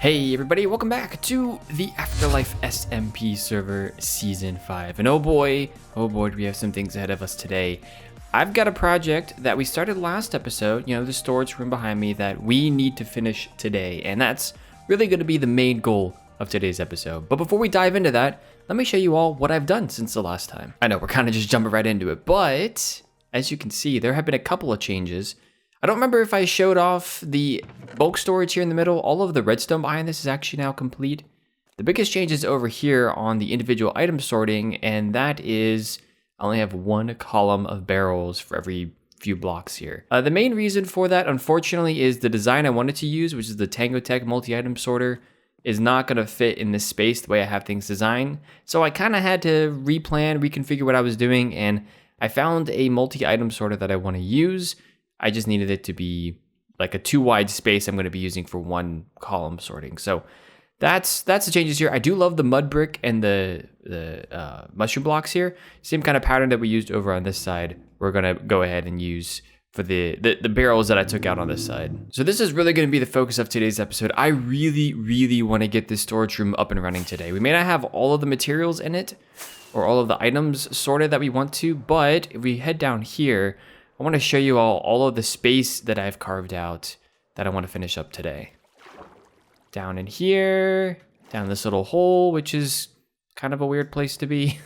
Hey everybody, welcome back to the AfterLife SMP server Season 5. And oh boy, do we have some things ahead of us today. I've got a project that we started last episode, the storage room behind me, that we need to finish today. And that's really going to be the main goal of today's episode. But before we dive into that, let me show you all what I've done since the last time. I know, we're kind of just jumping right into it, but as you can see, there have been a couple of changes. I don't remember if I showed off the bulk storage here in the middle. All of the redstone behind this is actually now complete. The biggest change is over here on the individual item sorting, and that is I only have one column of barrels for every few blocks here. The main reason for that, unfortunately, is the design I wanted to use, which is the Tango Tech multi-item sorter, is not going to fit in this space the way I have things designed. So I kind of had to reconfigure what I was doing, and I found a multi-item sorter that I want to use. I just needed it to be like a too wide space I'm going to be using for one column sorting. So that's the changes here. I do love the mud brick and the mushroom blocks here. Same kind of pattern that we used over on this side. We're going to go ahead and use for the barrels that I took out on this side. So this is really going to be the focus of today's episode. I really want to get this storage room up and running today. We may not have all of the materials in it or all of the items sorted that we want to, but if we head down here, I want to show you all of the space that I've carved out that I want to finish up today. Down in here, down this little hole, which is kind of a weird place to be.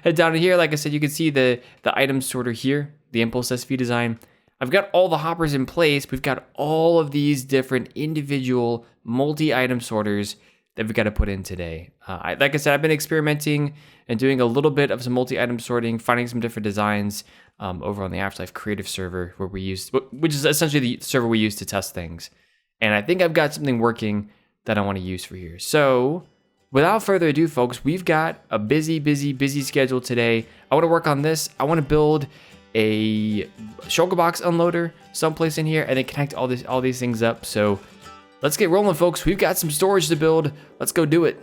Head down in here, like I said, you can see the item sorter here, the Impulse SV design. I've got all the hoppers in place. We've got all of these different individual multi-item sorters that we've got to put in today. Like I said, I've been experimenting and doing a little bit of some multi-item sorting, finding some different designs over on the AfterLife creative server, which is essentially the server we use to test things. And I think I've got something working that I want to use for here. So without further ado, folks, we've got a busy schedule today. I want to work on this. I want to build a shulker box unloader someplace in here and then connect all these things up. So let's get rolling, folks. We've got some storage to build. Let's go do it.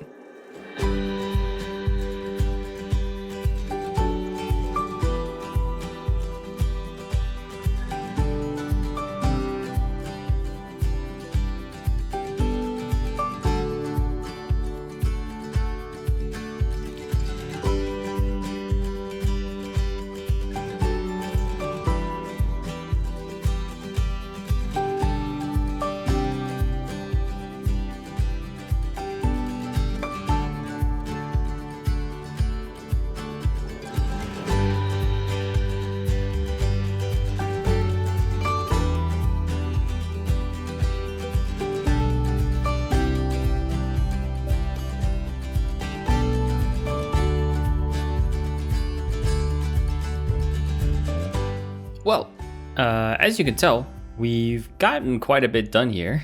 Well, as you can tell, we've gotten quite a bit done here.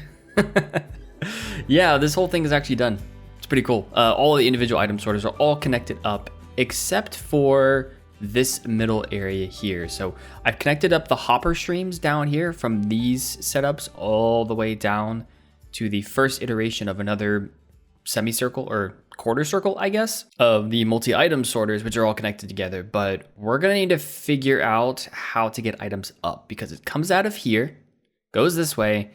Yeah, this whole thing is actually done. It's pretty cool. All the individual item sorters are all connected up except for this middle area here. So I've connected up the hopper streams down here from these setups all the way down to the first iteration of another semicircle or quarter circle, I guess, of the multi-item sorters, which are all connected together. But we're gonna need to figure out how to get items up because it comes out of here, goes this way,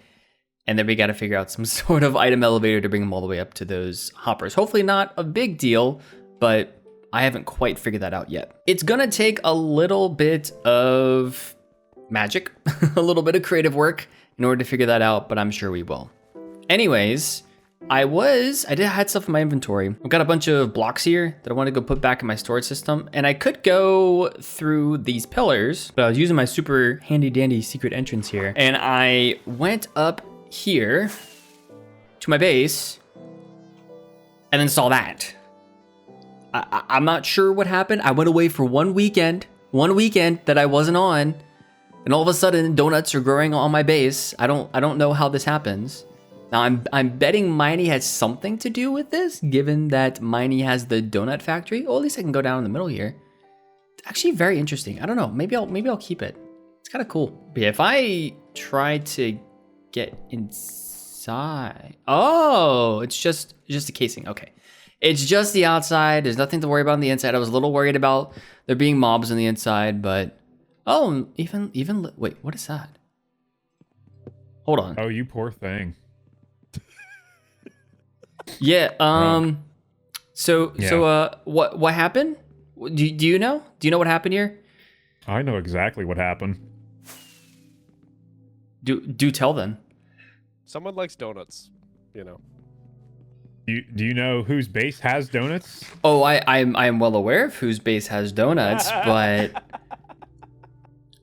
and then we got to figure out some sort of item elevator to bring them all the way up to those hoppers. Hopefully not a big deal, but I haven't quite figured that out yet. It's gonna take a little bit of magic, a little bit of creative work in order to figure that out, but I'm sure we will. Anyways, I had stuff in my inventory. I've got a bunch of blocks here that I want to go put back in my storage system, and I could go through these pillars, but I was using my super handy dandy secret entrance here, and I went up here to my base and then saw that. I'm not sure what happened. I went away for one weekend that I wasn't on, and all of a sudden donuts are growing on my base. I don't know how this happens. Now, I'm betting Miney has something to do with this, given that Miney has the donut factory. Oh, at least I can go down in the middle here. It's actually very interesting. I don't know. Maybe I'll keep it. It's kind of cool. But yeah, if I try to get inside, oh, it's just a casing. Okay, it's just the outside. There's nothing to worry about on the inside. I was a little worried about there being mobs on the inside, but oh, even wait, what is that? Hold on. Oh, you poor thing. Yeah. What happened? Do you know? Do you know what happened here? I know exactly what happened. Do tell then. Someone likes donuts, you know. Do you know whose base has donuts? Oh, I am well aware of whose base has donuts, but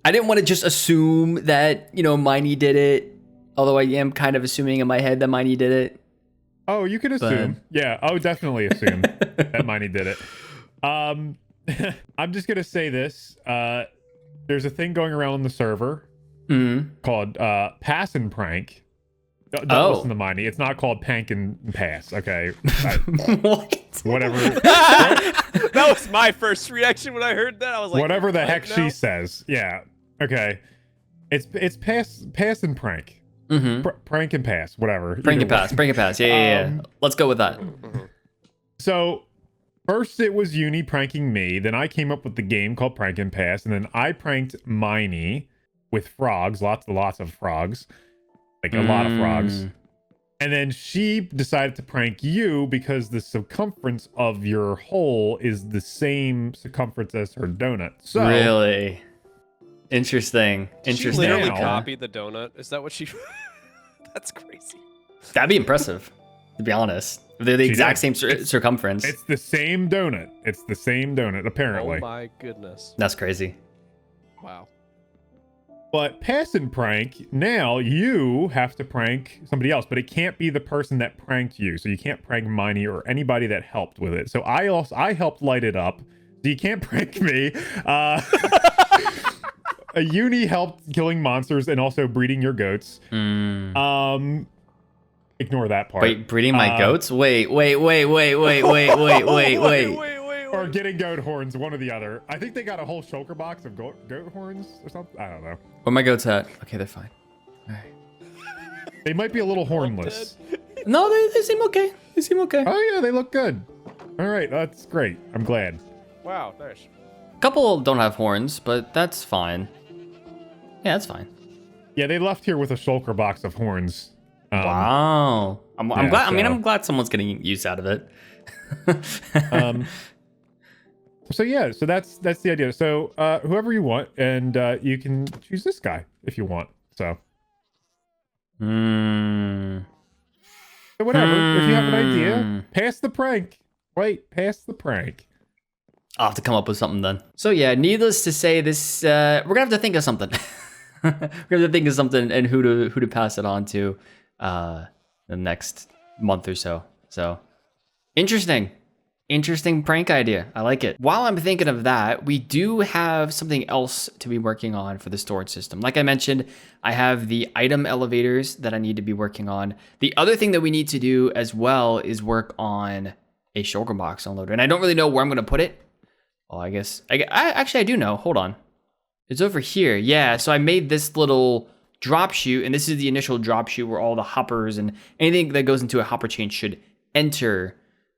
I didn't want to just assume that, Miney did it. Although I am kind of assuming in my head that Miney did it. Oh, you can assume. Yeah, I would definitely assume that Miney did it. I'm just gonna say this. There's a thing going around on the server called Pass and Prank. Don't listen to Miney. It's not called Pank and Pass. Okay. What? Whatever. That was my first reaction when I heard that. I was like, whatever the heck she says. Yeah. Okay. It's pass and prank. Prank and pass. Whatever. Prank and pass. Prank and pass. Yeah. Let's go with that. So first it was Uni pranking me. Then I came up with the game called Prank and Pass, and then I pranked Miney with frogs. Lots of frogs. Like a lot of frogs. And then she decided to prank you because the circumference of your hole is the same circumference as her donut. So really interesting. She literally copied the donut. Is that what she? That's crazy. That'd be impressive, to be honest. They're the exact same circumference. It's the same donut. It's the same donut, apparently. Oh my goodness. That's crazy. Wow. But pass and prank, now you have to prank somebody else, but it can't be the person that pranked you. So you can't prank Miney or anybody that helped with it. So I helped light it up. So you can't prank me. A Uni helped killing monsters and also breeding your goats. Ignore that part. Wait, breeding my goats? Wait. Or getting goat horns, one or the other. I think they got a whole shulker box of goat horns or something. I don't know. Where my goats at? Okay, they're fine. All right. They might be a little hornless. No, they seem okay. They seem okay. Oh yeah, they look good. All right, that's great. I'm glad. Wow, nice. A couple don't have horns, but that's fine. Yeah, that's fine. Yeah, they left here with a shulker box of horns. Wow. I'm glad. So, I'm glad someone's getting use out of it. So yeah, so that's the idea. So whoever you want, and you can choose this guy if you want. So. So whatever. If you have an idea, pass the prank. Wait, pass the prank. I'll have to come up with something then. So yeah, needless to say, this we're gonna have to think of something. We're gonna have to think of something and who to pass it on to the next month or so. So interesting prank idea. I like it. While I'm thinking of that, we do have something else to be working on for the storage system. Like I mentioned, I have the item elevators that I need to be working on. The other thing that we need to do as well is work on a shulker box unloader. And I don't really know where I'm going to put it. Oh, I guess I do know. Hold on. It's over here. Yeah, so I made this little drop chute, and this is the initial drop chute where all the hoppers and anything that goes into a hopper chain should enter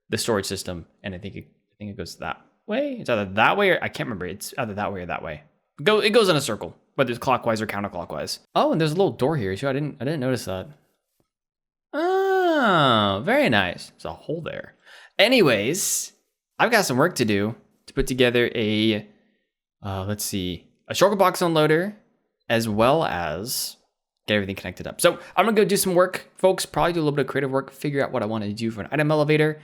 the storage system. And I think it goes that way. It's either that way or I can't remember. It's either that way or that way. It goes in a circle, whether it's clockwise or counterclockwise. Oh, and there's a little door here too. I didn't notice that. Oh, very nice. There's a hole there. Anyways, I've got some work to do to put together a let's see, a shulker box unloader, as well as get everything connected up. So I'm gonna go do some work, folks, probably do a little bit of creative work, figure out what I want to do for an item elevator,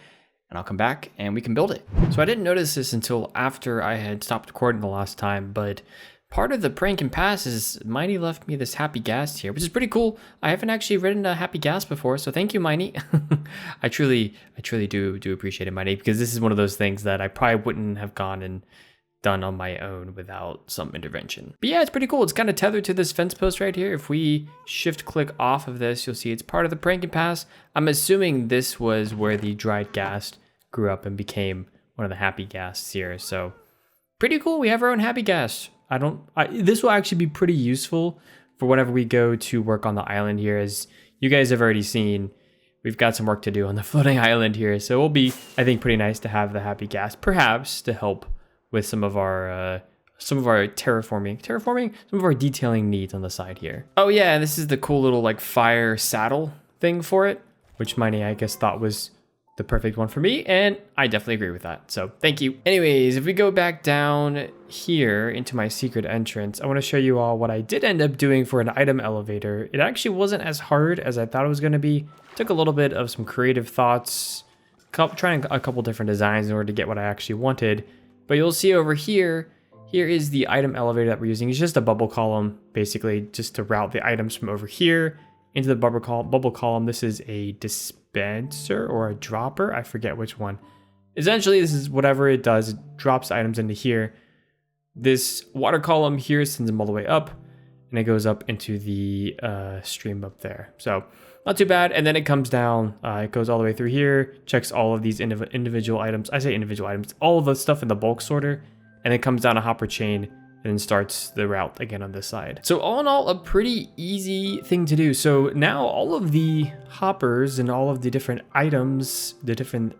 and I'll come back and we can build it. So I didn't notice this until after I had stopped recording the last time, but part of the prank and pass is Miney left me this happy ghast here, which is pretty cool. I haven't actually written a happy ghast before, so thank you, Miney. I truly do appreciate it, Miney, because this is one of those things that I probably wouldn't have gone and done on my own without some intervention. But yeah, it's pretty cool. It's kind of tethered to this fence post right here. If we shift click off of this, you'll see it's part of the prank and pass. I'm assuming this was where the dried ghast grew up and became one of the happy ghasts here. So pretty cool. We have our own happy ghast. This will actually be pretty useful for whenever we go to work on the island here. As you guys have already seen, we've got some work to do on the floating island here. So it will be, I think, pretty nice to have the happy ghast, perhaps to help with some of our terraforming, some of our detailing needs on the side here. Oh yeah, and this is the cool little like fire saddle thing for it, which Miney, I guess, thought was the perfect one for me, and I definitely agree with that. So thank you. Anyways, if we go back down here into my secret entrance, I want to show you all what I did end up doing for an item elevator. It actually wasn't as hard as I thought it was going to be. Took a little bit of some creative thoughts, trying a couple different designs in order to get what I actually wanted. But you'll see over here, here is the item elevator that we're using. It's just a bubble column, basically, just to route the items from over here into the bubble column. This is a dispenser or a dropper. I forget which one. Essentially, this is whatever it does. It drops items into here. This water column here sends them all the way up, and it goes up into the stream up there. So not too bad. And then it comes down. It goes all the way through here, checks all of these individual items. I say individual items, all of the stuff in the bulk sorter, and it comes down a hopper chain and then starts the route again on this side. So all in all, a pretty easy thing to do. So now all of the hoppers and all of the different items, the different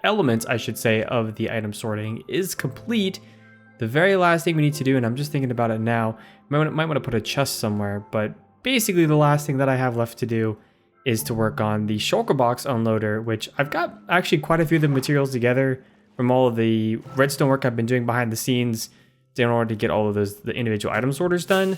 elements, I should say, of the item sorting is complete. The very last thing we need to do, and I'm just thinking about it now, might want to put a chest somewhere, but basically the last thing that I have left to do is to work on the shulker box unloader, which I've got actually quite a few of the materials together from all of the redstone work I've been doing behind the scenes in order to get all of the individual item sorters done.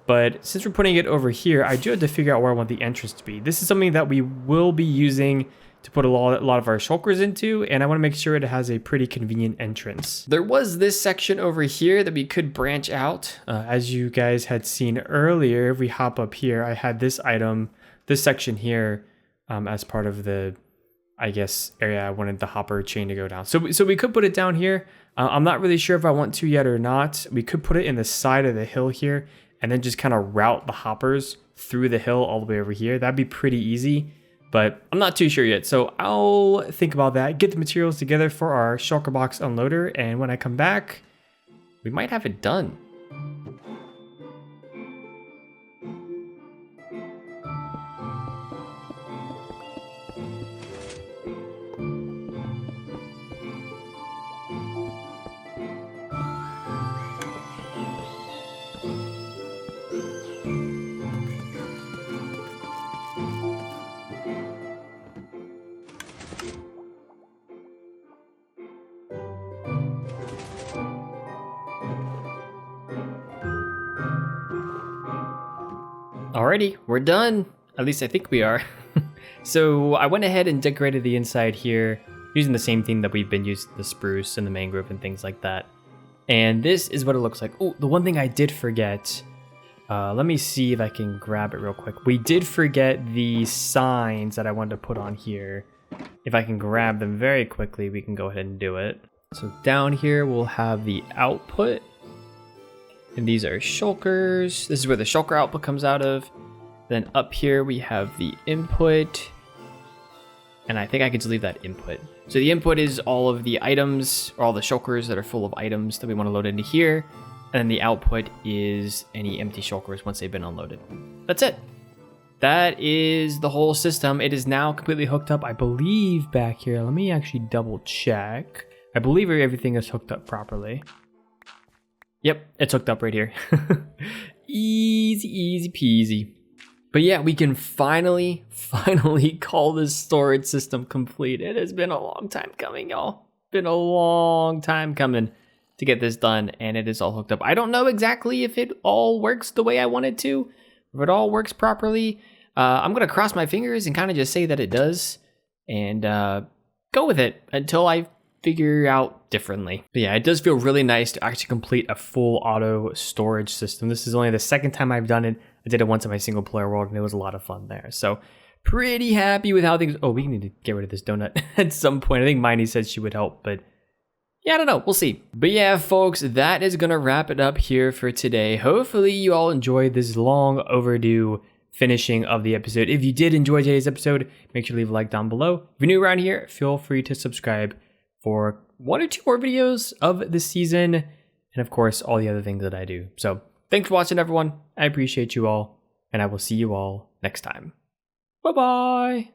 But since we're putting it over here, I do have to figure out where I want the entrance to be. This is something that we will be using to put a lot of our shulkers into, and I want to make sure it has a pretty convenient entrance. There was this section over here that we could branch out. As you guys had seen earlier, if we hop up here, I had this item, this section here, as part of the, I guess, area I wanted the hopper chain to go down. So we could put it down here. I'm not really sure if I want to yet or not. We could put it in the side of the hill here and then just kind of route the hoppers through the hill all the way over here. That'd be pretty easy, but I'm not too sure yet. So I'll think about that, get the materials together for our shulker box unloader, and when I come back, we might have it done. Alrighty, we're done. At least I think we are. So I went ahead and decorated the inside here using the same theme that we've been using, the spruce and the mangrove and things like that. And this is what it looks like. Oh, the one thing I did forget, let me see if I can grab it real quick. We did forget the signs that I wanted to put on here. If I can grab them very quickly, we can go ahead and do it. So down here, we'll have the output. And these are shulkers. This is where the shulker output comes out of. Then up here we have the input. And I think I could just leave that input. So the input is all of the items, or all the shulkers that are full of items that we want to load into here. And then the output is any empty shulkers once they've been unloaded. That's it. That is the whole system. It is now completely hooked up, I believe, back here. Let me actually double check. I believe everything is hooked up properly. Yep, it's hooked up right here. Easy, easy peasy. But yeah, we can finally call this storage system complete. It has been a long time coming, y'all. Been a long time coming to get this done, and it is all hooked up. I don't know exactly if it all works the way I want it to, if it all works properly. I'm gonna cross my fingers and kind of just say that it does, and go with it until I figure out differently. But yeah, it does feel really nice to actually complete a full auto storage system. This is only the second time I've done it. I did it once in my single player world, and it was a lot of fun there. So pretty happy with how things. Oh, we need to get rid of this donut at some point. I think Miney said she would help, but yeah, I don't know. We'll see. But yeah, folks, that is gonna wrap it up here for today. Hopefully you all enjoyed this long overdue finishing of the episode. If you did enjoy today's episode, make sure to leave a like down below. If you're new around here, feel free to subscribe for 1 or 2 more videos of the season, and of course, all the other things that I do. So thanks for watching, everyone. I appreciate you all, and I will see you all next time. Bye-bye.